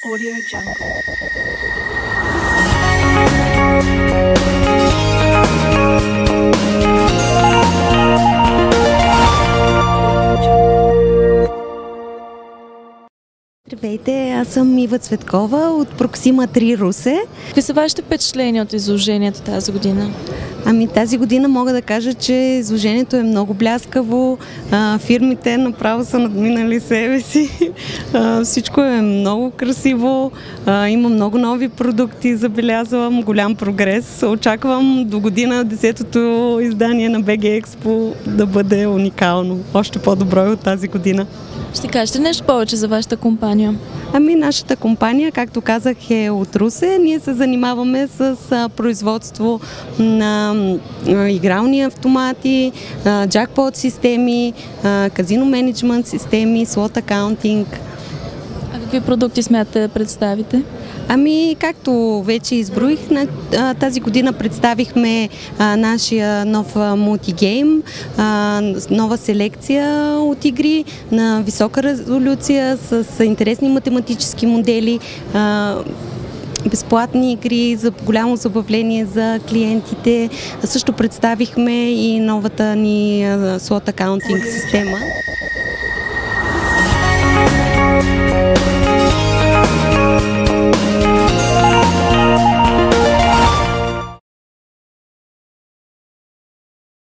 Audio Jungle. Здравейте, аз съм Ива Цветкова от Проксима 3 Русе. Какви са вашите впечатления от изложението тази година? Тази година мога да кажа, че изложението е много бляскаво, фирмите направо са надминали себе си, всичко е много красиво, има много нови продукти, забелязвам голям прогрес. Очаквам до година 10-то издание на BG Expo да бъде уникално, още по-добро от тази година. Ще кажете нещо повече за вашата компания? Нашата компания, както казах, е от Русе. Ние се занимаваме с производство на игрални автомати, джакпот системи, казино менеджмент системи, слот акаунтинг. А какви продукти смятате да представите? Както вече изброих, тази година представихме нашия нов мултигейм, нова селекция от игри на висока резолюция с интересни математически модели, безплатни игри за голямо забавление за клиентите. Също представихме и новата ни слот акаунтинг система.